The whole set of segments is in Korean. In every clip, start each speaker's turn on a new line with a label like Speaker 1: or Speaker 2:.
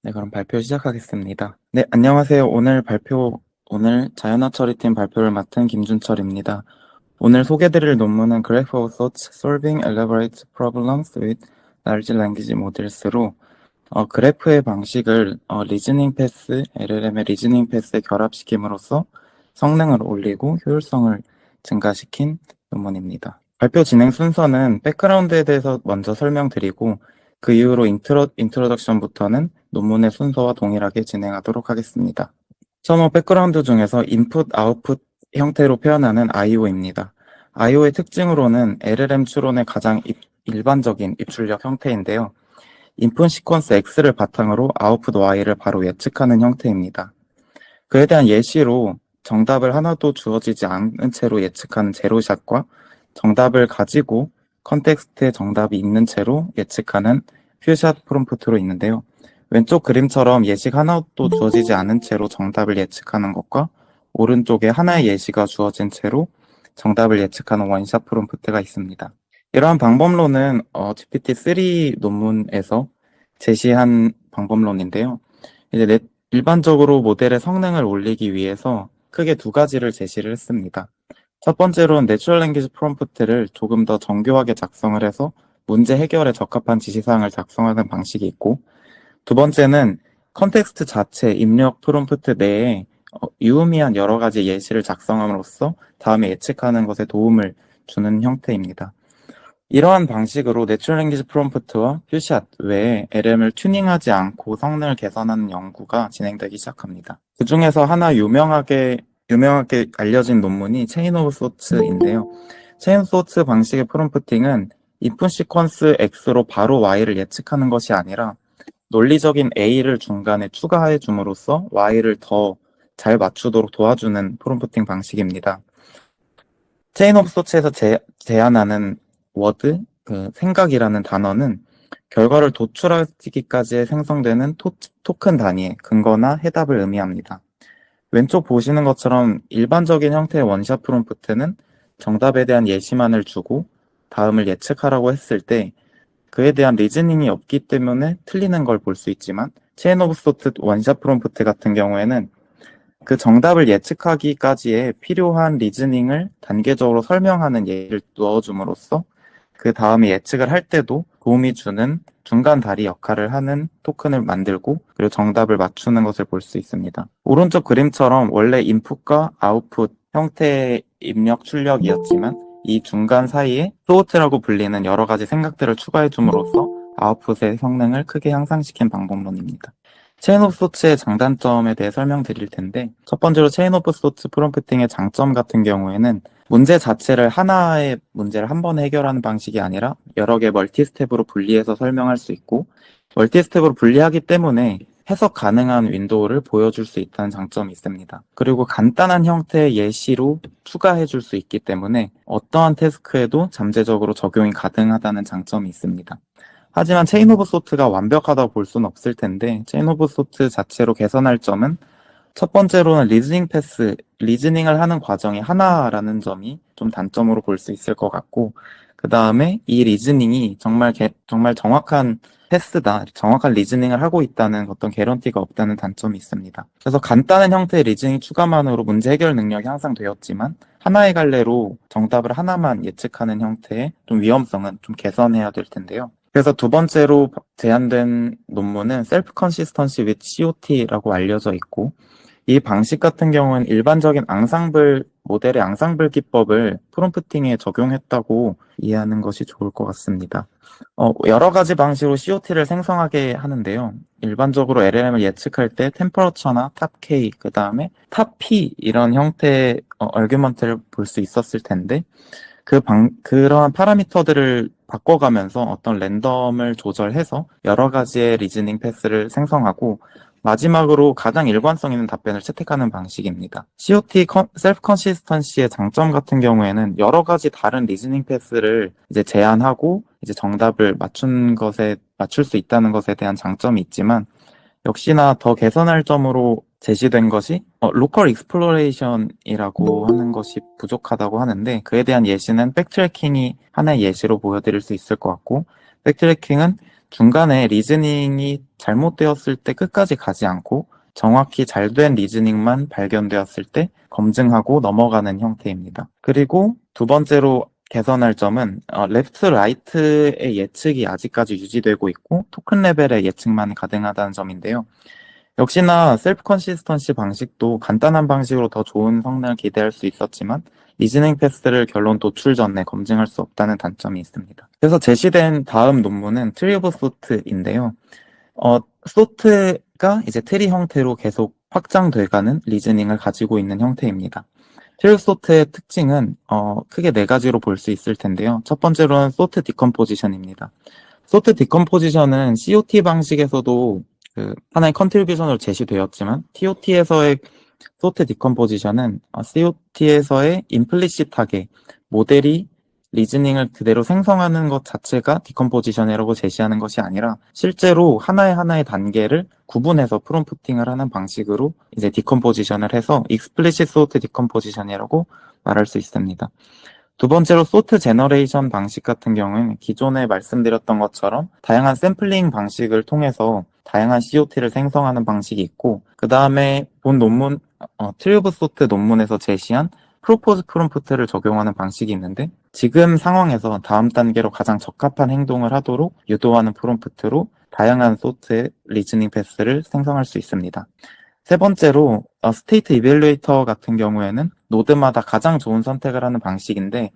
Speaker 1: 네, 그럼 발표 시작하겠습니다. 네, 안녕하세요. 오늘 자연어 처리팀 발표를 맡은 김준철입니다. 오늘 소개드릴 논문은 Graph of Thoughts Solving Elaborate Problems with Large Language Models로 그래프의 방식을 리즈닝 패스, LLM의 리즈닝 패스에 결합시킴으로써 성능을 올리고 효율성을 증가시킨 논문입니다. 발표 진행 순서는 백그라운드에 대해서 먼저 설명드리고 그 이후로 인트로덕션부터는 논문의 순서와 동일하게 진행하도록 하겠습니다. 처음 백그라운드 중에서 인풋, 아웃풋 형태로 표현하는 IO입니다. IO의 특징으로는 LLM 추론의 가장 일반적인 입출력 형태인데요. 인풋 시퀀스 X를 바탕으로 아웃풋 Y를 바로 예측하는 형태입니다. 그에 대한 예시로 정답을 하나도 주어지지 않은 채로 예측하는 제로샷과 정답을 가지고 컨텍스트에 정답이 있는 채로 예측하는 퓨샷 프롬프트로 있는데요. 왼쪽 그림처럼 예식 하나도 주어지지 않은 채로 정답을 예측하는 것과 오른쪽에 하나의 예시가 주어진 채로 정답을 예측하는 원샷 프롬프트가 있습니다. 이러한 방법론은 GPT-3 논문에서 제시한 방법론인데요. 이제 일반적으로 모델의 성능을 올리기 위해서 크게 두 가지를 제시를 했습니다. 첫 번째로는 내추럴 랭귀지 프롬프트를 조금 더 정교하게 작성을 해서 문제 해결에 적합한 지시사항을 작성하는 방식이 있고, 두 번째는 컨텍스트 자체 입력 프롬프트 내에 유의미한 여러 가지 예시를 작성함으로써 다음에 예측하는 것에 도움을 주는 형태입니다. 이러한 방식으로 내추럴 랭귀지 프롬프트와 퓨샷 외에 LM을 튜닝하지 않고 성능을 개선하는 연구가 진행되기 시작합니다. 그 중에서 하나 유명하게 알려진 논문이 체인 오브 소츠인데요. 체인 소츠 방식의 프롬프팅은 인풋 시퀀스 X로 바로 Y를 예측하는 것이 아니라 논리적인 A를 중간에 추가해 줌으로써 Y를 더 잘 맞추도록 도와주는 프롬프팅 방식입니다. 체인 오브 소츠에서 제안하는 워드, 생각이라는 단어는 결과를 도출하기까지 생성되는 토큰 단위의 근거나 해답을 의미합니다. 왼쪽 보시는 것처럼 일반적인 형태의 원샷 프롬프트는 정답에 대한 예시만을 주고 다음을 예측하라고 했을 때 그에 대한 리즈닝이 없기 때문에 틀리는 걸 볼 수 있지만 체인 오브 소트 원샷 프롬프트 같은 경우에는 그 정답을 예측하기까지의 필요한 리즈닝을 단계적으로 설명하는 예를 넣어줌으로써 그 다음에 예측을 할 때도 도움이 주는 중간 다리 역할을 하는 토큰을 만들고 그리고 정답을 맞추는 것을 볼 수 있습니다. 오른쪽 그림처럼 원래 인풋과 아웃풋 형태의 입력 출력이었지만 이 중간 사이에 소트라고 불리는 여러 가지 생각들을 추가해 줌으로써 아웃풋의 성능을 크게 향상시킨 방법론입니다. 체인 오브 소츠의 장단점에 대해 설명드릴 텐데 첫 번째로 체인 오브 소츠 프롬프팅의 장점 같은 경우에는 문제 자체를 하나의 문제를 한 번에 해결하는 방식이 아니라 여러 개 멀티 스텝으로 분리해서 설명할 수 있고 멀티 스텝으로 분리하기 때문에 해석 가능한 윈도우를 보여줄 수 있다는 장점이 있습니다. 그리고 간단한 형태의 예시로 추가해 줄 수 있기 때문에 어떠한 태스크에도 잠재적으로 적용이 가능하다는 장점이 있습니다. 하지만 체인 오브 소트가 완벽하다고 볼 수는 없을 텐데 체인 오브 소트 자체로 개선할 점은 첫 번째로는 리즈닝을 하는 과정이 하나라는 점이 좀 단점으로 볼 수 있을 것 같고 그 다음에 이 리즈닝이 정말 정확한 패스다, 정확한 리즈닝을 하고 있다는 어떤 개런티가 없다는 단점이 있습니다. 그래서 간단한 형태의 리즈닝 추가만으로 문제 해결 능력이 향상되었지만 하나의 갈래로 정답을 하나만 예측하는 형태의 좀 위험성은 좀 개선해야 될 텐데요. 그래서 두 번째로 제안된 논문은 Self Consistency with COT라고 알려져 있고 이 방식 같은 경우는 일반적인 모델의 앙상블 기법을 프롬프팅에 적용했다고 이해하는 것이 좋을 것 같습니다. 여러 가지 방식으로 COT를 생성하게 하는데요. 일반적으로 LLM을 예측할 때 템퍼러처나 탑 K, 그 다음에 탑 P 이런 형태의 얼규먼트를 볼 수 있었을 텐데 그러한 파라미터들을 바꿔가면서 어떤 랜덤을 조절해서 여러 가지의 리즈닝 패스를 생성하고 마지막으로 가장 일관성 있는 답변을 채택하는 방식입니다. COT 셀프 컨시스턴시의 장점 같은 경우에는 여러 가지 다른 리즈닝 패스를 이제 제안하고 이제 정답을 맞출 수 있다는 것에 대한 장점이 있지만 역시나 더 개선할 점으로 제시된 것이 로컬 익스플로레이션이라고 하는 것이 부족하다고 하는데 그에 대한 예시는 백트래킹이 하나의 예시로 보여드릴 수 있을 것 같고 백트래킹은 중간에 리즈닝이 잘못되었을 때 끝까지 가지 않고 정확히 잘된 리즈닝만 발견되었을 때 검증하고 넘어가는 형태입니다. 그리고 두 번째로 개선할 점은 레프트 라이트의 예측이 아직까지 유지되고 있고 토큰 레벨의 예측만 가능하다는 점인데요. 역시나 셀프 컨시스턴시 방식도 간단한 방식으로 더 좋은 성능을 기대할 수 있었지만 리즈닝 패스를 결론 도출 전에 검증할 수 없다는 단점이 있습니다. 그래서 제시된 다음 논문은 트리 오브 소트인데요. 소트가 이제 트리 형태로 계속 확장돼가는 리즈닝을 가지고 있는 형태입니다. 트리 오브 소트의 특징은 크게 네 가지로 볼 수 있을 텐데요. 첫 번째로는 소트 디컴포지션입니다. 소트 디컴포지션은 COT 방식에서도 하나의 컨트리뷰션으로 제시되었지만 TOT에서의 소트 디컴포지션은 COT에서의 임플리시트하게 모델이 리즈닝을 그대로 생성하는 것 자체가 디컴포지션이라고 제시하는 것이 아니라 실제로 하나의 단계를 구분해서 프롬프팅을 하는 방식으로 이제 디컴포지션을 해서 익스플리시트 소트 디컴포지션이라고 말할 수 있습니다. 두 번째로 소트 제너레이션 방식 같은 경우는 기존에 말씀드렸던 것처럼 다양한 샘플링 방식을 통해서 다양한 COT를 생성하는 방식이 있고 그 다음에 본 논문 트리 오브 소트 논문에서 제시한 프로포즈 프롬프트를 적용하는 방식이 있는데 지금 상황에서 다음 단계로 가장 적합한 행동을 하도록 유도하는 프롬프트로 다양한 소트의 리즈닝 패스를 생성할 수 있습니다. 세 번째로 스테이트 이밸루에이터 같은 경우에는 노드마다 가장 좋은 선택을 하는 방식인데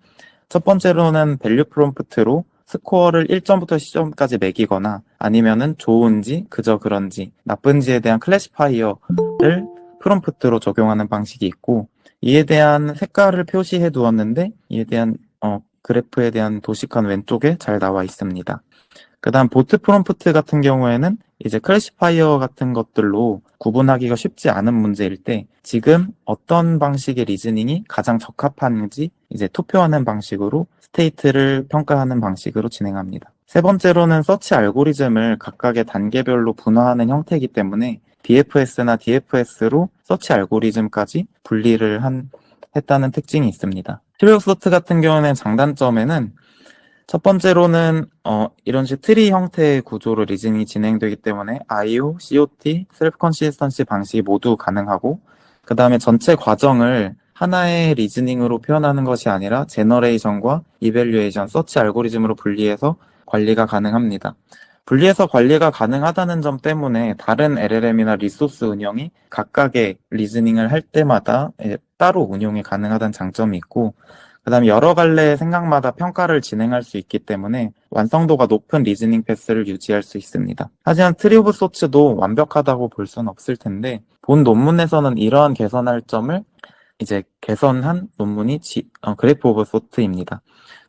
Speaker 1: 첫 번째로는 밸류 프롬프트로 스코어를 1점부터 10점까지 매기거나 아니면은 좋은지 그저 그런지 나쁜지에 대한 클래시파이어를 프롬프트로 적용하는 방식이 있고 이에 대한 색깔을 표시해 두었는데 이에 대한 그래프에 대한 도식한 왼쪽에 잘 나와 있습니다. 그 다음 보트 프롬프트 같은 경우에는 이제 클래시파이어 같은 것들로 구분하기가 쉽지 않은 문제일 때 지금 어떤 방식의 리즈닝이 가장 적합한지 이제 투표하는 방식으로 스테이트를 평가하는 방식으로 진행합니다. 세 번째로는 서치 알고리즘을 각각의 단계별로 분화하는 형태이기 때문에 BFS나 DFS로 서치 알고리즘까지 분리를 했다는 특징이 있습니다. 트리오소트 같은 경우는 장단점에는 첫 번째로는 이런 식 트리 형태의 구조로 리즈닝이 진행되기 때문에 IO, COT, 셀프 컨시스턴시 방식이 모두 가능하고 그 다음에 전체 과정을 하나의 리즈닝으로 표현하는 것이 아니라 제너레이션과 이밸류에이션, 서치 알고리즘으로 분리해서 관리가 가능합니다. 분리해서 관리가 가능하다는 점 때문에 다른 LLM이나 리소스 운영이 각각의 리즈닝을 할 때마다 따로 운용이 가능하다는 장점이 있고 그 다음에 여러 갈래의 생각마다 평가를 진행할 수 있기 때문에 완성도가 높은 리즈닝 패스를 유지할 수 있습니다. 하지만 트리 오브 소츠도 완벽하다고 볼 수는 없을 텐데 본 논문에서는 이러한 개선할 점을 이제 개선한 논문이 그래프 오브 소트입니다.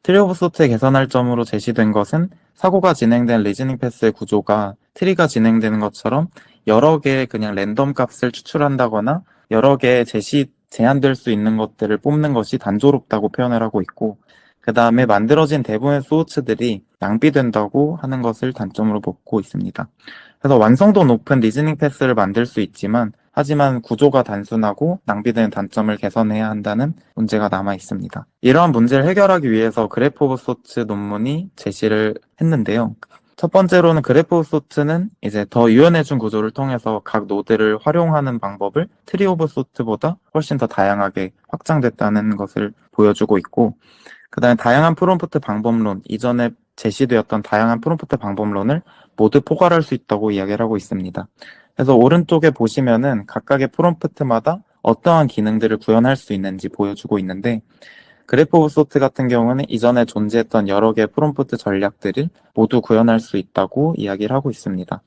Speaker 1: 트리 오브 소트의 개선할 점으로 제시된 것은 사고가 진행된 리즈닝 패스의 구조가 트리가 진행되는 것처럼 여러 개의 그냥 랜덤 값을 추출한다거나 여러 개의 제한될 수 있는 것들을 뽑는 것이 단조롭다고 표현을 하고 있고 그 다음에 만들어진 대부분의 소스들이 낭비된다고 하는 것을 단점으로 보고 있습니다. 그래서 완성도 높은 리즈닝 패스를 만들 수 있지만 하지만 구조가 단순하고 낭비되는 단점을 개선해야 한다는 문제가 남아 있습니다. 이러한 문제를 해결하기 위해서 그래프 오브 소트 논문이 제시를 했는데요. 첫 번째로는 그래프 오브 소트는 이제 더 유연해진 구조를 통해서 각 노드를 활용하는 방법을 트리 오브 소트보다 훨씬 더 다양하게 확장됐다는 것을 보여주고 있고 그 다음에 다양한 프롬프트 방법론, 이전에 제시되었던 다양한 프롬프트 방법론을 모두 포괄할 수 있다고 이야기를 하고 있습니다. 그래서 오른쪽에 보시면은 각각의 프롬프트마다 어떠한 기능들을 구현할 수 있는지 보여주고 있는데 그래프 오브 소트 같은 경우는 이전에 존재했던 여러 개의 프롬프트 전략들을 모두 구현할 수 있다고 이야기를 하고 있습니다.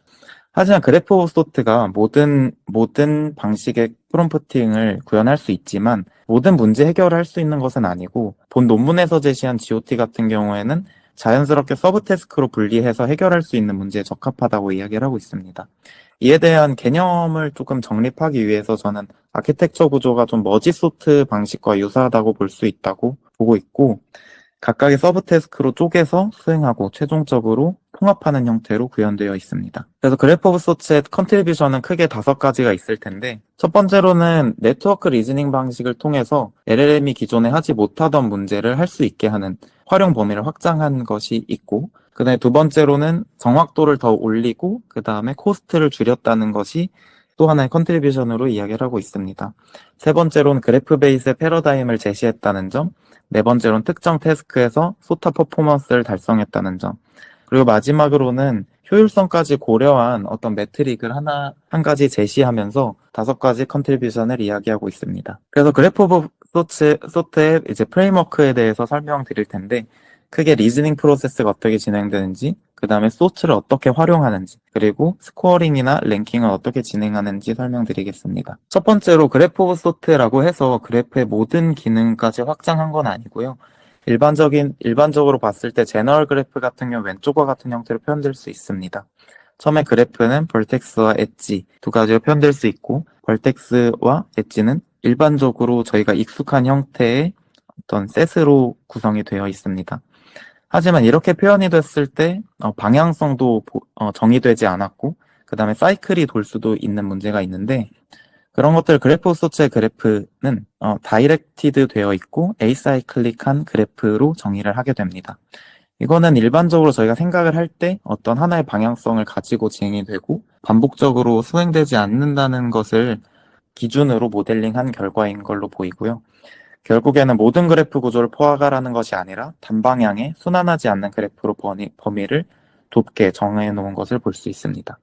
Speaker 1: 하지만 그래프 오브 소트가 모든 방식의 프롬프팅을 구현할 수 있지만 모든 문제 해결을 할 수 있는 것은 아니고 본 논문에서 제시한 GOT 같은 경우에는 자연스럽게 서브 태스크로 분리해서 해결할 수 있는 문제에 적합하다고 이야기를 하고 있습니다. 이에 대한 개념을 조금 정립하기 위해서 저는 아키텍처 구조가 좀 머지 소트 방식과 유사하다고 볼 수 있다고 보고 있고 각각의 서브 태스크로 쪼개서 수행하고 최종적으로 통합하는 형태로 구현되어 있습니다. 그래서 그래프 오브 소츠의 컨트리뷰션은 크게 5가지가 있을 텐데 첫 번째로는 네트워크 리즈닝 방식을 통해서 LLM이 기존에 하지 못하던 문제를 할 수 있게 하는 활용 범위를 확장한 것이 있고 그다음에 두 번째로는 정확도를 더 올리고 그 다음에 코스트를 줄였다는 것이 또 하나의 컨트리뷰션으로 이야기를 하고 있습니다. 세 번째로는 그래프 베이스의 패러다임을 제시했다는 점, 네 번째로는 특정 태스크에서 소타 퍼포먼스를 달성했다는 점, 그리고 마지막으로는 효율성까지 고려한 어떤 매트릭을 한 가지 제시하면서 다섯 가지 컨트리뷰션을 이야기하고 있습니다. 그래서 그래프 오브 소트의 이제 프레임워크에 대해서 설명드릴 텐데, 크게 리즈닝 프로세스가 어떻게 진행되는지, 그 다음에 소트를 어떻게 활용하는지, 그리고 스코어링이나 랭킹을 어떻게 진행하는지 설명드리겠습니다. 첫 번째로 그래프 오브 소트라고 해서 그래프의 모든 기능까지 확장한 건 아니고요. 일반적으로 봤을 때 제너럴 그래프 같은 경우 왼쪽과 같은 형태로 표현될 수 있습니다. 처음에 그래프는 벌텍스와 엣지 두 가지로 표현될 수 있고, 벌텍스와 엣지는 일반적으로 저희가 익숙한 형태의 어떤 셋으로 구성이 되어 있습니다. 하지만 이렇게 표현이 됐을 때 방향성도 정의되지 않았고, 그 다음에 사이클이 돌 수도 있는 문제가 있는데, 그런 것들 그래프 소스의 그래프는 다이렉티드 되어 있고 에이사이클릭한 그래프로 정의를 하게 됩니다. 이거는 일반적으로 저희가 생각을 할 때 어떤 하나의 방향성을 가지고 진행이 되고 반복적으로 수행되지 않는다는 것을 기준으로 모델링한 결과인 걸로 보이고요. 결국에는 모든 그래프 구조를 포괄하는 것이 아니라 단방향의 순환하지 않는 그래프로 범위를 좁게 정해놓은 것을 볼 수 있습니다.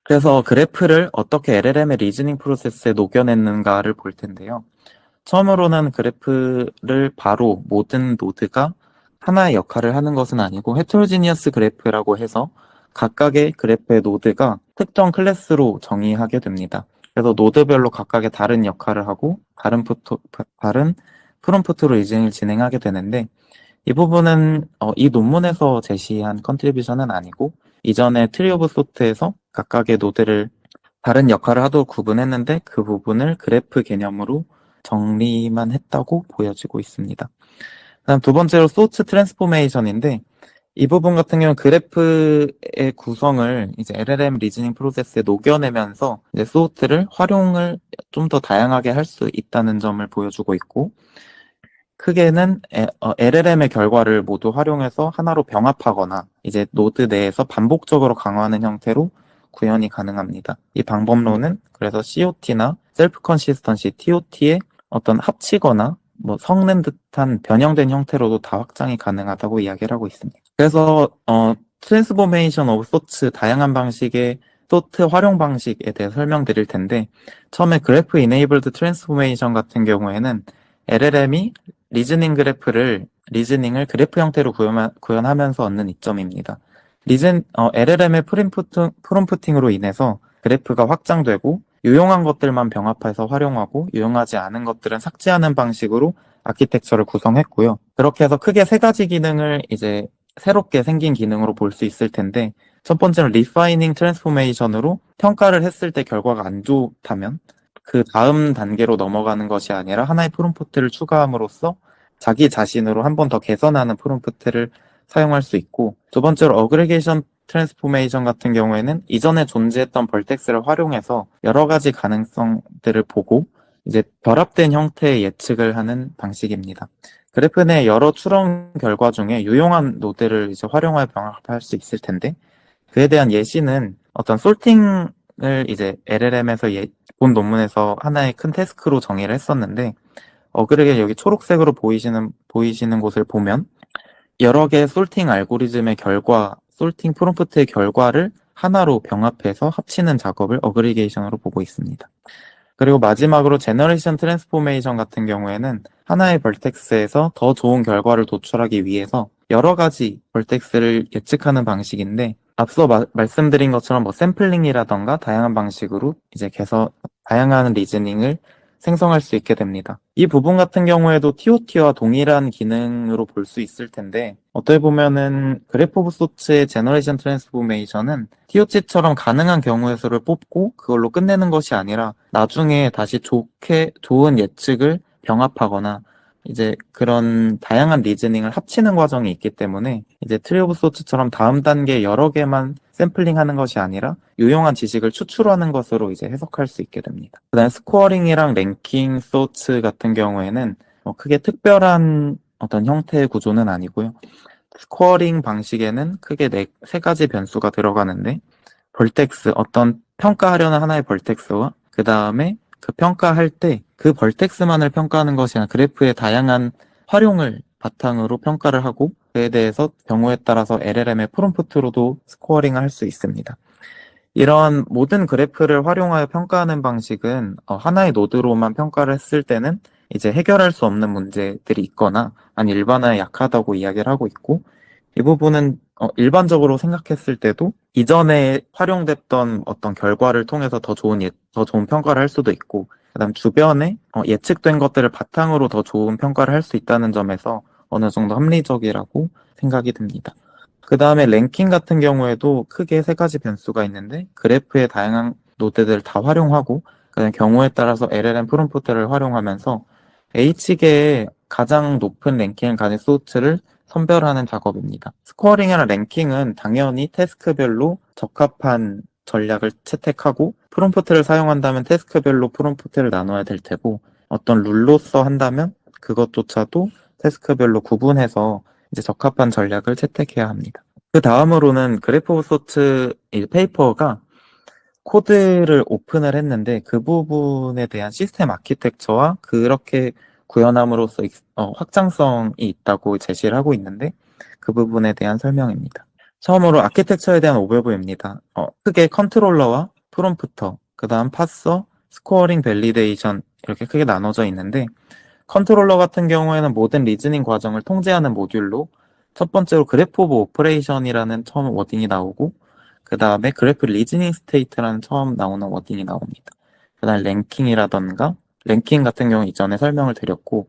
Speaker 1: 그래서 그래프를 어떻게 LLM의 리즈닝 프로세스에 녹여냈는가를 볼 텐데요. 처음으로는 그래프를 바로 모든 노드가 하나의 역할을 하는 것은 아니고 헤테로지니어스 그래프라고 해서 각각의 그래프의 노드가 특정 클래스로 정의하게 됩니다. 그래서 노드별로 각각의 다른 역할을 하고 다른 프롬프트로 리즈닝을 진행하게 되는데, 이 부분은 이 논문에서 제시한 컨트리뷰션은 아니고 이전에 트리 오브 소트에서 각각의 노드를 다른 역할을 하도록 구분했는데 그 부분을 그래프 개념으로 정리만 했다고 보여지고 있습니다. 그다음 두 번째로 소트 트랜스포메이션인데, 이 부분 같은 경우는 그래프의 구성을 이제 LLM 리즈닝 프로세스에 녹여내면서 이제 소트를 활용을 좀 더 다양하게 할 수 있다는 점을 보여주고 있고, 크게는 LLM의 결과를 모두 활용해서 하나로 병합하거나 이제 노드 내에서 반복적으로 강화하는 형태로 구현이 가능합니다. 이 방법론은 그래서 COT나 셀프 컨시스턴시 TOT의 어떤 합치거나 뭐 섞는 듯한 변형된 형태로도 다 확장이 가능하다고 이야기를 하고 있습니다. 그래서 트랜스포메이션 오브 소트 다양한 방식의 소트 활용 방식에 대해 설명드릴 텐데, 처음에 그래프 이네이블드 트랜스포메이션 같은 경우에는 LLM이 리즈닝을 그래프 형태로 구현하면서 얻는 이점입니다. LLM의 프롬프팅으로 인해서 그래프가 확장되고 유용한 것들만 병합해서 활용하고 유용하지 않은 것들은 삭제하는 방식으로 아키텍처를 구성했고요. 그렇게 해서 크게 세 가지 기능을 이제 새롭게 생긴 기능으로 볼 수 있을 텐데, 첫 번째는 리파이닝 트랜스포메이션으로 평가를 했을 때 결과가 안 좋다면 그 다음 단계로 넘어가는 것이 아니라 하나의 프롬프트를 추가함으로써 자기 자신으로 한 번 더 개선하는 프롬프트를 사용할 수 있고, 두 번째로 어그리게이션 트랜스포메이션 같은 경우에는 이전에 존재했던 벌텍스를 활용해서 여러 가지 가능성들을 보고 이제 결합된 형태의 예측을 하는 방식입니다. 그래프 내 여러 추론 결과 중에 유용한 노드를 이제 활용하여 병합할 수 있을 텐데, 그에 대한 예시는 어떤 솔팅을 이제 LLM에서 본 논문에서 하나의 큰 태스크로 정의를 했었는데, 그러게 여기 초록색으로 보이시는 곳을 보면 여러 개의 솔팅 알고리즘의 솔팅 프롬프트의 결과를 하나로 병합해서 합치는 작업을 어그리게이션으로 보고 있습니다. 그리고 마지막으로 제너레이션 트랜스포메이션 같은 경우에는 하나의 벌텍스에서 더 좋은 결과를 도출하기 위해서 여러 가지 벌텍스를 예측하는 방식인데, 앞서 말씀드린 것처럼 뭐 샘플링이라던가 다양한 방식으로 이제 다양한 리즈닝을 생성할 수 있게 됩니다. 이 부분 같은 경우에도 TOT와 동일한 기능으로 볼 수 있을 텐데, 어떻게 보면은 그래프 오브 소트의 제너레이션 트랜스포메이션은 TOT처럼 가능한 경우의 수를 뽑고 그걸로 끝내는 것이 아니라 나중에 다시 좋은 예측을 병합하거나 이제 그런 다양한 리즈닝을 합치는 과정이 있기 때문에 이제 트리 오브 소트처럼 다음 단계 여러 개만 샘플링하는 것이 아니라 유용한 지식을 추출하는 것으로 이제 해석할 수 있게 됩니다. 그다음에 스코어링이랑 랭킹 소트 같은 경우에는 크게 특별한 어떤 형태의 구조는 아니고요. 스코어링 방식에는 크게 세 가지 변수가 들어가는데, 벌텍스, 어떤 평가하려는 하나의 벌텍스와 그 다음에 그 평가할 때 그 벌텍스만을 평가하는 것이 아니라 그래프의 다양한 활용을 바탕으로 평가를 하고 그에 대해서 경우에 따라서 LLM의 프롬프트로도 스코어링을 할 수 있습니다. 이런 모든 그래프를 활용하여 평가하는 방식은 하나의 노드로만 평가를 했을 때는 이제 해결할 수 없는 문제들이 있거나 아니 일반화에 약하다고 이야기를 하고 있고 이 부분은 일반적으로 생각했을 때도 이전에 활용됐던 어떤 결과를 통해서 더 좋은 평가를 할 수도 있고 그다음 주변에 예측된 것들을 바탕으로 더 좋은 평가를 할 수 있다는 점에서 어느 정도 합리적이라고 생각이 듭니다. 그 다음에 랭킹 같은 경우에도 크게 세 가지 변수가 있는데 그래프의 다양한 노드들을 다 활용하고 그다음 경우에 따라서 LLM 프롬프트를 활용하면서 H계의 가장 높은 랭킹을 가진 소스를 선별하는 작업입니다. 스코어링이나 랭킹은 당연히 태스크별로 적합한 전략을 채택하고 프롬프트를 사용한다면 태스크별로 프롬프트를 나눠야 될 테고 어떤 룰로서 한다면 그것조차도 태스크별로 구분해서 이제 적합한 전략을 채택해야 합니다. 그 다음으로는 그래프 오브 소트 페이퍼가 코드를 오픈을 했는데 그 부분에 대한 시스템 아키텍처와 그렇게 구현함으로써 확장성이 있다고 제시를 하고 있는데 그 부분에 대한 설명입니다. 처음으로 아키텍처에 대한 오버뷰입니다. 크게 컨트롤러와 프롬프터, 그 다음 파서, 스코어링 밸리데이션 이렇게 크게 나눠져 있는데 컨트롤러 같은 경우에는 모든 리즈닝 과정을 통제하는 모듈로 첫 번째로 그래프 오브 오퍼레이션이라는 처음 워딩이 나오고 그 다음에 그래프 리즈닝 스테이트라는 처음 나오는 워딩이 나옵니다. 그 다음 랭킹 같은 경우 이전에 설명을 드렸고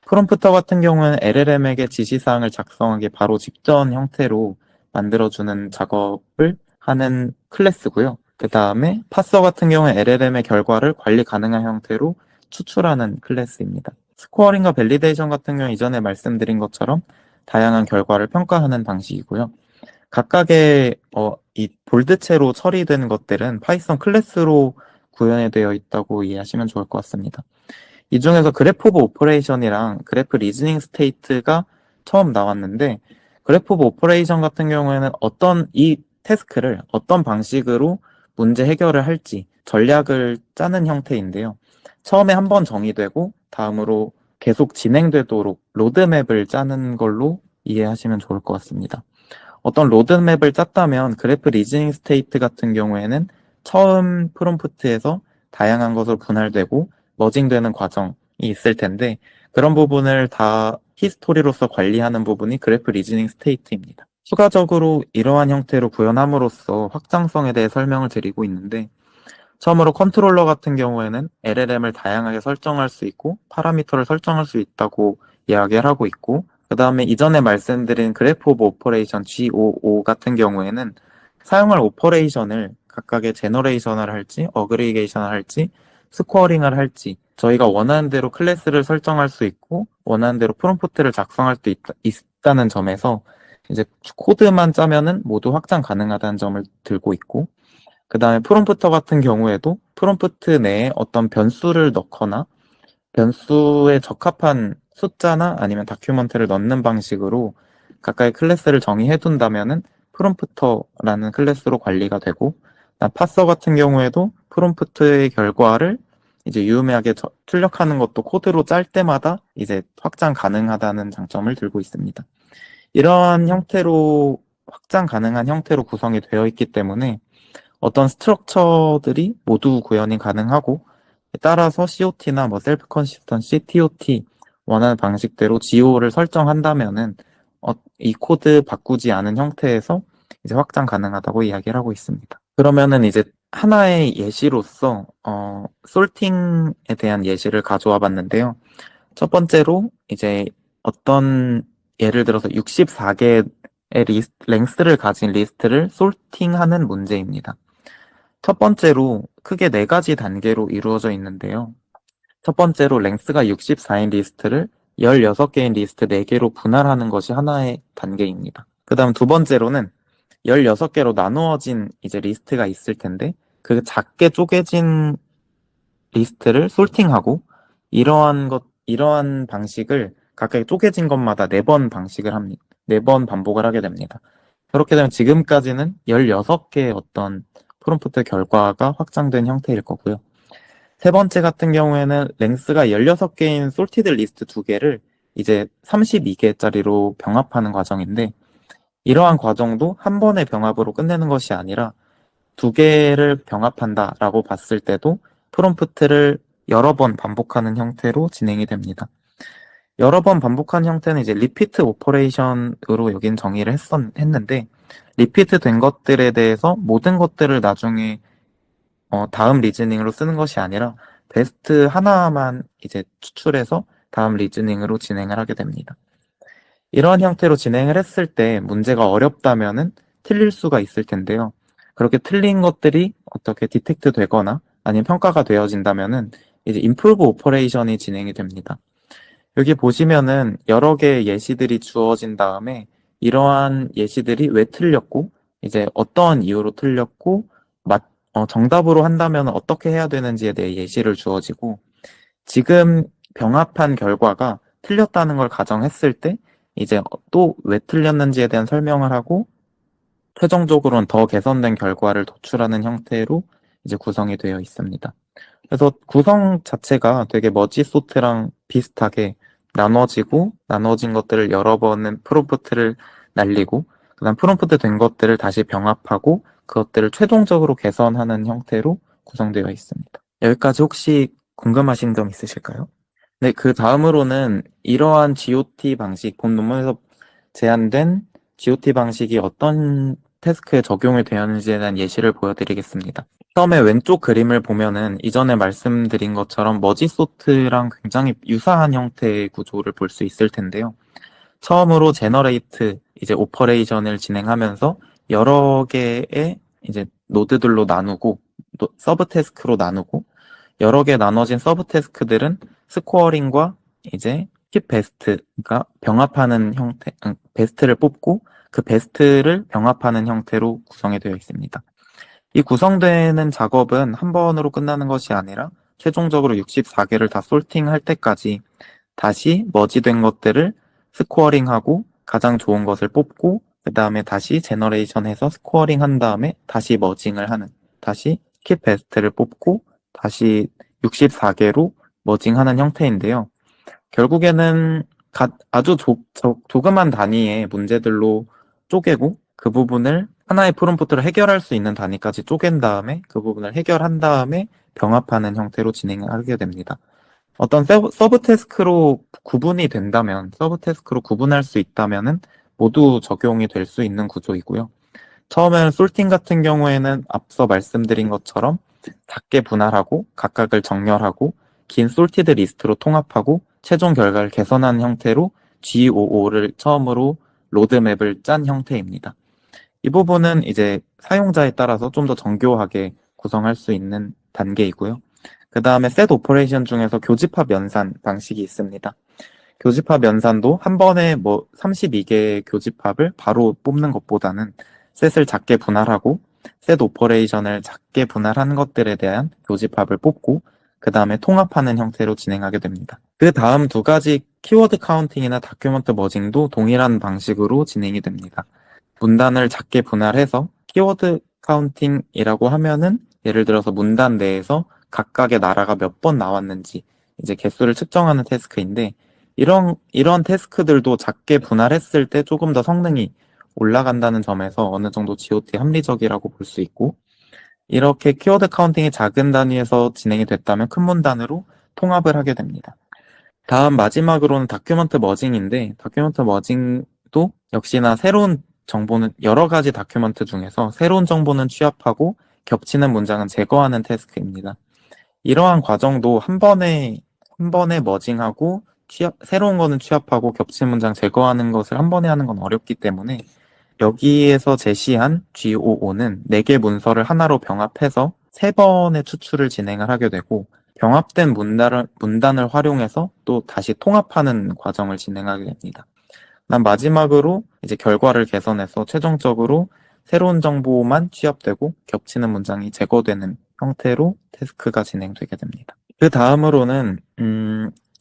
Speaker 1: 프롬프터 같은 경우는 LLM에게 지시사항을 작성하기 바로 직전 형태로 만들어주는 작업을 하는 클래스고요. 그 다음에 파서 같은 경우는 LLM의 결과를 관리 가능한 형태로 추출하는 클래스입니다. 스코어링과 밸리데이션 같은 경우 이전에 말씀드린 것처럼 다양한 결과를 평가하는 방식이고요. 각각의 이 볼드체로 처리된 것들은 파이썬 클래스로 구현되어 있다고 이해하시면 좋을 것 같습니다. 이 중에서 그래프 오브 오퍼레이션이랑 그래프 리즈닝 스테이트가 처음 나왔는데 그래프 오브 오퍼레이션 같은 경우에는 이 태스크를 어떤 방식으로 문제 해결을 할지 전략을 짜는 형태인데요. 처음에 한번 정의되고 다음으로 계속 진행되도록 로드맵을 짜는 걸로 이해하시면 좋을 것 같습니다. 어떤 로드맵을 짰다면 그래프 리즈닝 스테이트 같은 경우에는 처음 프롬프트에서 다양한 것으로 분할되고 머징되는 과정이 있을 텐데 그런 부분을 다 히스토리로서 관리하는 부분이 그래프 리즈닝 스테이트입니다. 추가적으로 이러한 형태로 구현함으로써 확장성에 대해 설명을 드리고 있는데 처음으로 컨트롤러 같은 경우에는 LLM을 다양하게 설정할 수 있고 파라미터를 설정할 수 있다고 이야기를 하고 있고 그 다음에 이전에 말씀드린 그래프 오브 오퍼레이션 GOO 같은 경우에는 사용할 오퍼레이션을 각각의 제너레이션을 할지 어그리게이션을 할지 스코어링을 할지 저희가 원하는 대로 클래스를 설정할 수 있고 원하는 대로 프롬프트를 작성할 수 있다는 점에서 이제 코드만 짜면은 모두 확장 가능하다는 점을 들고 있고 그 다음에 프롬프터 같은 경우에도 프롬프트 내에 어떤 변수를 넣거나 변수에 적합한 숫자나 아니면 다큐먼트를 넣는 방식으로 각각의 클래스를 정의해 둔다면은 프롬프터라는 클래스로 관리가 되고 파서 같은 경우에도 프롬프트의 결과를 이제 유의미하게 출력하는 것도 코드로 짤 때마다 이제 확장 가능하다는 장점을 들고 있습니다. 이러한 형태로 확장 가능한 형태로 구성이 되어 있기 때문에 어떤 스트럭처들이 모두 구현이 가능하고 따라서 COT나 뭐 셀프 컨시스턴시, TOT 원하는 방식대로 GO를 설정한다면은 이 코드 바꾸지 않은 형태에서 이제 확장 가능하다고 이야기를 하고 있습니다. 그러면은 이제 하나의 예시로서 솔팅에 대한 예시를 가져와 봤는데요. 첫 번째로 이제 어떤 예를 들어서 64개의 랭스를 가진 리스트를 솔팅하는 문제입니다. 첫 번째로 크게 네 가지 단계로 이루어져 있는데요. 첫 번째로 랭스가 64인 리스트를 16개인 리스트 4개로 분할하는 것이 하나의 단계입니다. 그 다음 두 번째로는 16개로 나누어진 이제 리스트가 있을 텐데 그 작게 쪼개진 리스트를 솔팅하고 이러한 방식을 각각 쪼개진 것마다 4번 방식을 합니다. 4번 반복을 하게 됩니다. 그렇게 되면 지금까지는 16개의 어떤 프롬프트 결과가 확장된 형태일 거고요. 세 번째 같은 경우에는 랭스가 16개인 솔티드 리스트 2개를 이제 32개짜리로 병합하는 과정인데, 이러한 과정도 한 번의 병합으로 끝내는 것이 아니라 2개를 병합한다라고 봤을 때도 프롬프트를 여러 번 반복하는 형태로 진행이 됩니다. 여러 번 반복한 형태는 이제 리피트 오퍼레이션으로 여긴 정의를 했는데, 리피트 된 것들에 대해서 모든 것들을 나중에 다음 리즈닝으로 쓰는 것이 아니라 베스트 하나만 이제 추출해서 다음 리즈닝으로 진행을 하게 됩니다. 이러한 형태로 진행을 했을 때 문제가 어렵다면은 틀릴 수가 있을 텐데요. 그렇게 틀린 것들이 어떻게 디텍트 되거나 아니면 평가가 되어진다면은 이제 improve 오퍼레이션이 진행이 됩니다. 여기 보시면은 여러 개의 예시들이 주어진 다음에 이러한 예시들이 왜 틀렸고 이제 어떠한 이유로 틀렸고 정답으로 한다면 어떻게 해야 되는지에 대해 예시를 주어지고, 지금 병합한 결과가 틀렸다는 걸 가정했을 때 이제 또 왜 틀렸는지에 대한 설명을 하고 최종적으로는 더 개선된 결과를 도출하는 형태로 이제 구성이 되어 있습니다. 그래서 구성 자체가 되게 머지소트랑 비슷하게 나눠진 것들을 여러 번은 프롬프트를 날리고, 그다음 프롬프트 된 것들을 다시 병합하고 그것들을 최종적으로 개선하는 형태로 구성되어 있습니다. 여기까지 혹시 궁금하신 점 있으실까요? 네, 그 다음으로는 이러한 GOT 방식, 본 논문에서 제안된 GOT 방식이 어떤 태스크에 적용이 되었는지에 대한 예시를 보여드리겠습니다. 처음에 왼쪽 그림을 보면은 이전에 말씀드린 것처럼 머지소트랑 굉장히 유사한 형태의 구조를 볼 수 있을 텐데요. 처음으로 제너레이트 이제 오퍼레이션을 진행하면서 여러 개의 이제 노드들로 나누고 서브 태스크로 나누고, 여러 개 나눠진 서브 태스크들은 스코어링과 이제 킵 베스트, 그러니까 병합하는 형태, 베스트를 뽑고 그 베스트를 병합하는 형태로 구성이 되어 있습니다. 이 구성되는 작업은 한 번으로 끝나는 것이 아니라 최종적으로 64개를 다 솔팅할 때까지 다시 머지된 것들을 스코어링하고 가장 좋은 것을 뽑고, 그 다음에 다시 제너레이션해서 스코어링 한 다음에 다시 머징을 하는, 다시 킵 베스트를 뽑고 다시 64개로 머징하는 형태인데요. 결국에는 아주 조그만 단위의 문제들로 쪼개고 그 부분을 하나의 프롬프트로 해결할 수 있는 단위까지 쪼갠 다음에 그 부분을 해결한 다음에 병합하는 형태로 진행하게 됩니다. 어떤 서브 태스크로 구분이 된다면, 서브 태스크로 구분할 수 있다면은 모두 적용이 될 수 있는 구조이고요. 처음에는 솔팅 같은 경우에는 앞서 말씀드린 것처럼 작게 분할하고 각각을 정렬하고 긴 솔티드 리스트로 통합하고 최종 결과를 개선한 형태로 GOO를 처음으로 로드맵을 짠 형태입니다. 이 부분은 이제 사용자에 따라서 좀 더 정교하게 구성할 수 있는 단계이고요. 그 다음에 셋 오퍼레이션 중에서 교집합 연산 방식이 있습니다. 교집합 연산도 한 번에 32개의 교집합을 바로 뽑는 것보다는 셋을 작게 분할하고 셋 오퍼레이션을 작게 분할한 것들에 대한 교집합을 뽑고 그 다음에 통합하는 형태로 진행하게 됩니다. 그 다음 두 가지 키워드 카운팅이나 다큐먼트 머징도 동일한 방식으로 진행이 됩니다. 문단을 작게 분할해서 키워드 카운팅이라고 하면은 예를 들어서 문단 내에서 각각의 나라가 몇 번 나왔는지 이제 개수를 측정하는 태스크인데, 이런 태스크들도 작게 분할했을 때 조금 더 성능이 올라간다는 점에서 어느 정도 GOT 합리적이라고 볼 수 있고, 이렇게 키워드 카운팅이 작은 단위에서 진행이 됐다면 큰 문단으로 통합을 하게 됩니다. 다음 마지막으로는 다큐먼트 머징인데, 다큐먼트 머징도 역시나 새로운 정보는 여러 가지 다큐먼트 중에서 새로운 정보는 취합하고 겹치는 문장은 제거하는 태스크입니다. 이러한 과정도 한 번에 머징하고 새로운 거는 취합하고 겹친 문장 제거하는 것을 한 번에 하는 건 어렵기 때문에 여기에서 제시한 GOO는 4개 문서를 하나로 병합해서 3번의 추출을 진행을 하게 되고, 병합된 문단을 활용해서 또 다시 통합하는 과정을 진행하게 됩니다. 난 마지막으로 이제 결과를 개선해서 최종적으로 새로운 정보만 취합되고 겹치는 문장이 제거되는 형태로 태스크가 진행되게 됩니다. 그 다음으로는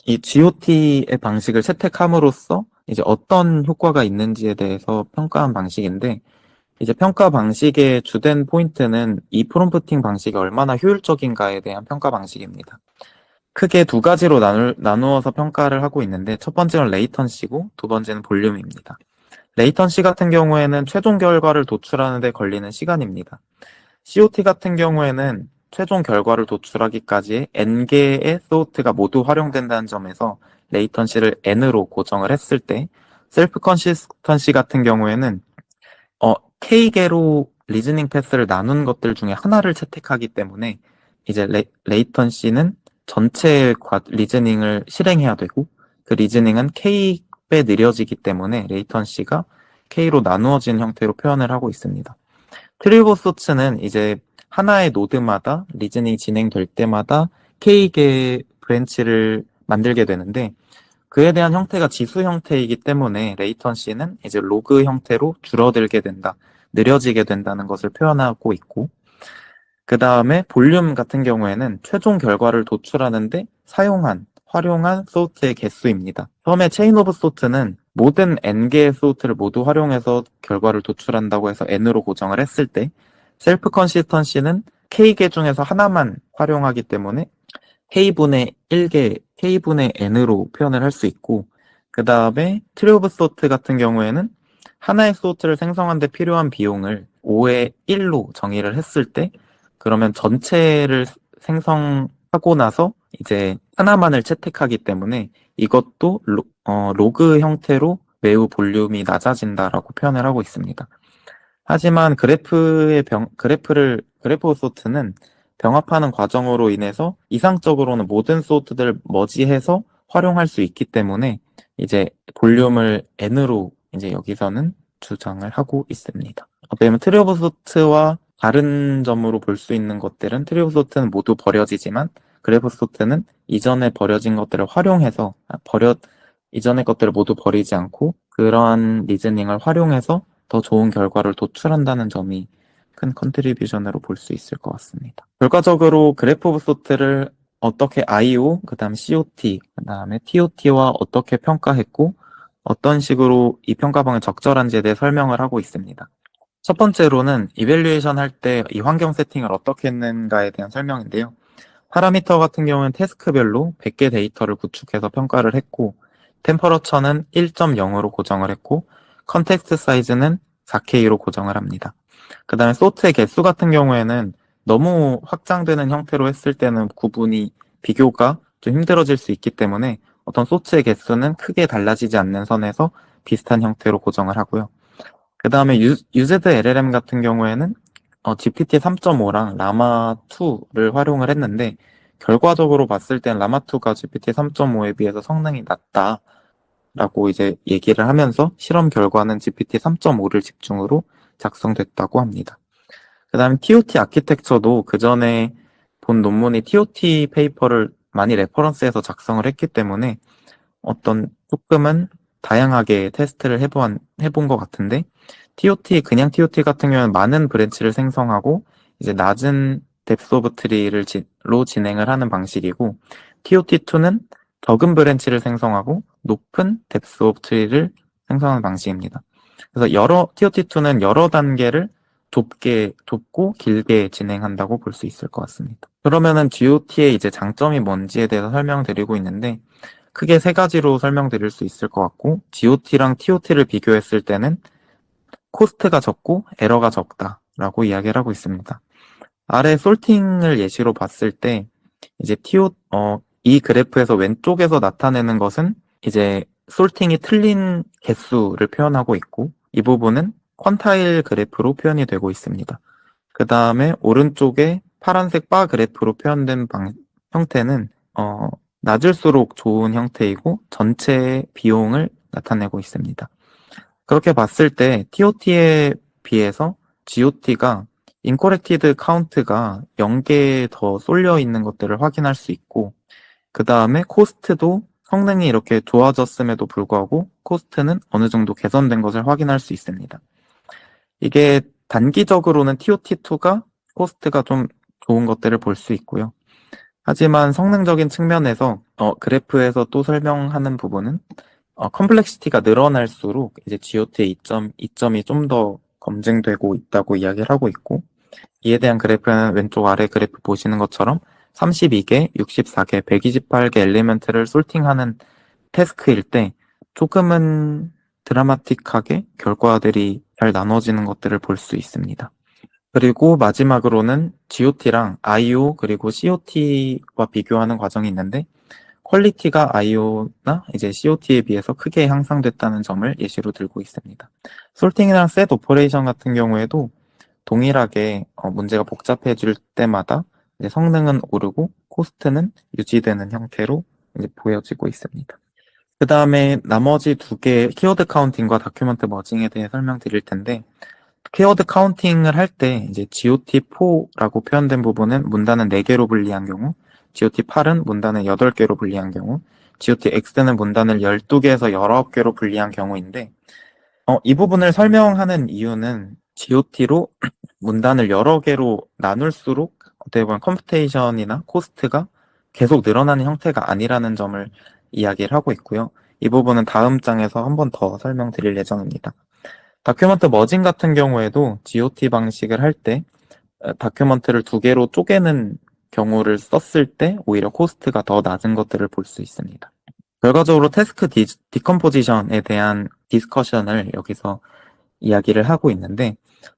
Speaker 1: 이 GOT의 방식을 채택함으로써 이제 어떤 효과가 있는지에 대해서 평가한 방식인데, 이제 평가 방식의 주된 포인트는 이 프롬프팅 방식이 얼마나 효율적인가에 대한 평가 방식입니다. 크게 두 가지로 나누어서 평가를 하고 있는데, 첫 번째는 레이턴시고, 두 번째는 볼륨입니다. 레이턴시 같은 경우에는 최종 결과를 도출하는 데 걸리는 시간입니다. COT 같은 경우에는 최종 결과를 도출하기까지 n개의 소트가 모두 활용된다는 점에서 레이턴시를 n으로 고정을 했을 때, 셀프 컨시스턴시 같은 경우에는 K개로 리즈닝 패스를 나눈 것들 중에 하나를 채택하기 때문에 이제 레이턴시는 전체 리즈닝을 실행해야 되고, 그 리즈닝은 K배 느려지기 때문에 레이턴시가 K로 나누어진 형태로 표현을 하고 있습니다. 트리버 소츠는 이제 하나의 노드마다 리즈닝이 진행될 때마다 K개 브랜치를 만들게 되는데, 그에 대한 형태가 지수 형태이기 때문에 레이턴시는 이제 로그 형태로 줄어들게 된다, 느려지게 된다는 것을 표현하고 있고, 그 다음에 볼륨 같은 경우에는 최종 결과를 도출하는데 활용한 소트의 개수입니다. 처음에 체인 오브 소트는 모든 n개의 소트를 모두 활용해서 결과를 도출한다고 해서 n으로 고정을 했을 때, 셀프 컨시스턴시는 k개 중에서 하나만 활용하기 때문에 k분의 1개, k분의 n으로 표현을 할 수 있고, 그 다음에 트리 오브 소트 같은 경우에는 하나의 소트를 생성하는 데 필요한 비용을 5의 1로 정의를 했을 때, 그러면 전체를 생성하고 나서 이제 하나만을 채택하기 때문에 이것도 로그 형태로 매우 볼륨이 낮아진다라고 표현을 하고 있습니다. 하지만 그래프 소트는 병합하는 과정으로 인해서 이상적으로는 모든 소트들을 머지해서 활용할 수 있기 때문에 이제 볼륨을 n으로 이제 여기서는 주장을 하고 있습니다. 어떻게 보면 트리 오브 소트와 다른 점으로 볼 수 있는 것들은, 트리 오브 소트는 모두 버려지지만 그래프 소트는 이전에 버려진 것들을 활용해서 이전의 것들을 모두 버리지 않고 그러한 리즈닝을 활용해서 더 좋은 결과를 도출한다는 점이 큰 컨트리뷰션으로 볼 수 있을 것 같습니다. 결과적으로 그래프 오브 소트를 어떻게 IO, 그 다음 COT, 그 다음에 TOT와 어떻게 평가했고 어떤 식으로 이 평가방을 적절한지에 대해 설명을 하고 있습니다. 첫 번째로는 이밸류에이션 할 때 이 환경 세팅을 어떻게 했는가에 대한 설명인데요. 파라미터 같은 경우는 태스크별로 100개 데이터를 구축해서 평가를 했고, 템퍼러처는 1.0으로 고정을 했고, 컨텍스트 사이즈는 4K로 고정을 합니다. 그 다음에 소트의 개수 같은 경우에는 너무 확장되는 형태로 했을 때는 비교가 좀 힘들어질 수 있기 때문에 어떤 소트의 개수는 크게 달라지지 않는 선에서 비슷한 형태로 고정을 하고요. 그 다음에 UZLLM 같은 경우에는 GPT 3.5랑 라마2를 활용을 했는데, 결과적으로 봤을 땐 라마2가 GPT 3.5에 비해서 성능이 낮다라고 이제 얘기를 하면서 실험 결과는 GPT 3.5를 집중으로 작성됐다고 합니다. 그 다음에 TOT 아키텍처도 그 전에 본 논문이 TOT 페이퍼를 많이 레퍼런스해서 작성을 했기 때문에 조금은 다양하게 테스트를 해본 것 같은데, 그냥 TOT 같은 경우는 많은 브랜치를 생성하고 이제 낮은 뎁스 오브 트리로 진행을 하는 방식이고, TOT2는 적은 브랜치를 생성하고 높은 뎁스 오브 트리를 생성하는 방식입니다. 그래서 TOT2는 여러 단계를 좁고 길게 진행한다고 볼 수 있을 것 같습니다. 그러면은 GOT의 이제 장점이 뭔지에 대해서 설명드리고 있는데, 크게 세 가지로 설명드릴 수 있을 것 같고, GOT랑 TOT를 비교했을 때는 코스트가 적고 에러가 적다라고 이야기를 하고 있습니다. 아래 솔팅을 예시로 봤을 때 이제 이 그래프에서 왼쪽에서 나타내는 것은 이제 솔팅이 틀린 개수를 표현하고 있고, 이 부분은 퀀타일 그래프로 표현이 되고 있습니다. 그 다음에 오른쪽에 파란색 바 그래프로 표현된 형태는 낮을수록 좋은 형태이고 전체 비용을 나타내고 있습니다. 그렇게 봤을 때 TOT에 비해서 GOT가 incorrected count가 0개 더 쏠려 있는 것들을 확인할 수 있고, 그 다음에 코스트도 성능이 이렇게 좋아졌음에도 불구하고 코스트는 어느 정도 개선된 것을 확인할 수 있습니다. 이게 단기적으로는 TOT2가 코스트가 좀 좋은 것들을 볼 수 있고요. 하지만 성능적인 측면에서 그래프에서 또 설명하는 부분은 컴플렉시티가 늘어날수록 이제 GOT의 이점이 좀 더 검증되고 있다고 이야기를 하고 있고, 이에 대한 그래프는 왼쪽 아래 그래프 보시는 것처럼 32개, 64개, 128개 엘리멘트를 솔팅하는 태스크일 때 조금은 드라마틱하게 결과들이 잘 나눠지는 것들을 볼 수 있습니다. 그리고 마지막으로는 GOT랑 IO 그리고 COT와 비교하는 과정이 있는데, 퀄리티가 IO나 이제 COT에 비해서 크게 향상됐다는 점을 예시로 들고 있습니다. 솔팅이랑 셋 오퍼레이션 같은 경우에도 동일하게 문제가 복잡해질 때마다 이제 성능은 오르고 코스트는 유지되는 형태로 이제 보여지고 있습니다. 그 다음에 나머지 두 개 키워드 카운팅과 다큐먼트 머징에 대해 설명드릴 텐데, 키워드 카운팅을 할 때 이제 GOT4라고 표현된 부분은 문단은 4개로 분리한 경우, GOT8은 문단을 8개로 분리한 경우, GOT-X는 문단을 12개에서 19개로 분리한 경우인데, 이 부분을 설명하는 이유는 GOT로 문단을 여러 개로 나눌수록 어떻게 보면 컴퓨테이션이나 코스트가 계속 늘어나는 형태가 아니라는 점을 이야기를 하고 있고요. 이 부분은 다음 장에서 한 번 더 설명드릴 예정입니다. 다큐먼트 머징 같은 경우에도 GOT 방식을 할 때 다큐먼트를 두 개로 쪼개는 경우를 썼을 때 오히려 코스트가 더 낮은 것들을 볼 수 있습니다. 결과적으로 태스크 디컴포지션에 대한 디스커션을 여기서 이야기를 하고 있는데,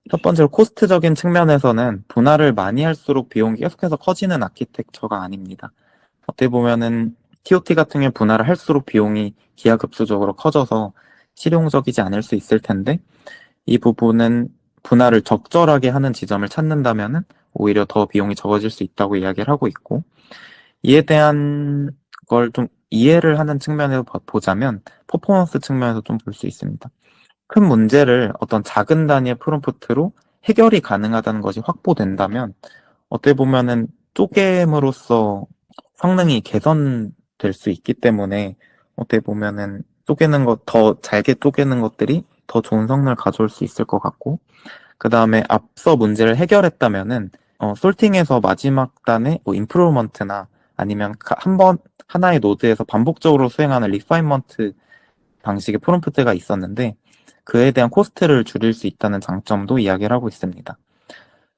Speaker 1: 첫 번째로 코스트적인 측면에서는 분할을 많이 할수록 비용이 계속해서 커지는 아키텍처가 아닙니다. 어떻게 보면은 TOT 같은 경우 분할을 할수록 비용이 기하급수적으로 커져서 실용적이지 않을 수 있을 텐데, 이 부분은 분할을 적절하게 하는 지점을 찾는다면은 오히려 더 비용이 적어질 수 있다고 이야기를 하고 있고, 이에 대한 걸 좀 이해를 하는 측면에서 보자면 퍼포먼스 측면에서 좀 볼 수 있습니다. 큰 문제를 어떤 작은 단위의 프롬프트로 해결이 가능하다는 것이 확보된다면 어떻게 보면은 쪼개임으로써 성능이 개선될 수 있기 때문에 어떻게 보면은 더 잘게 쪼개는 것들이 더 좋은 성능을 가져올 수 있을 것 같고, 그 다음에 앞서 문제를 해결했다면은 솔팅에서 마지막 단에 뭐 임프루먼트나 아니면 하나의 노드에서 반복적으로 수행하는 리파인먼트 방식의 프롬프트가 있었는데 그에 대한 코스트를 줄일 수 있다는 장점도 이야기를 하고 있습니다.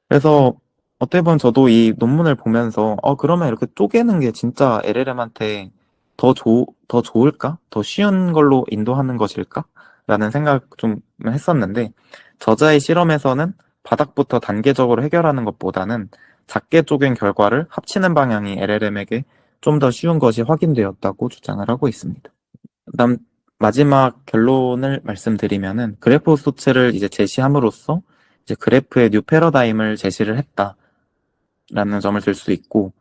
Speaker 1: 그래서 어떻게 보면 저도 이 논문을 보면서 그러면 이렇게 쪼개는 게 진짜 LLM한테 더 좋을까? 더 쉬운 걸로 인도하는 것일까? 라는 생각 좀 했었는데, 저자의 실험에서는 바닥부터 단계적으로 해결하는 것보다는 작게 쪼갠 결과를 합치는 방향이 LLM에게 좀 더 쉬운 것이 확인되었다고 주장을 하고 있습니다. 그다음 마지막 결론을 말씀드리면은 그래프 소츠를 이제 제시함으로써 이제 그래프의 뉴 패러다임을 제시를 했다라는 점을 들 수 있고,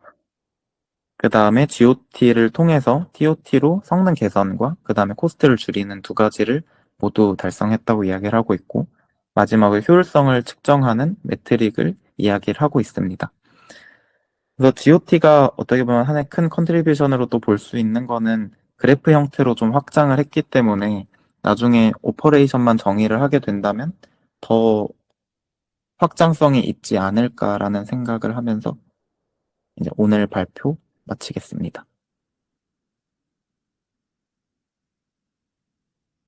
Speaker 1: 그 다음에 GOT를 통해서 TOT로 성능 개선과 그 다음에 코스트를 줄이는 두 가지를 모두 달성했다고 이야기를 하고 있고, 마지막으로 효율성을 측정하는 메트릭을 이야기를 하고 있습니다. 그래서 GOT가 어떻게 보면 하나의 큰 컨트리뷰션으로 또 볼 수 있는 거는 그래프 형태로 좀 확장을 했기 때문에 나중에 오퍼레이션만 정의를 하게 된다면 더 확장성이 있지 않을까라는 생각을 하면서 이제 오늘 발표 마치겠습니다.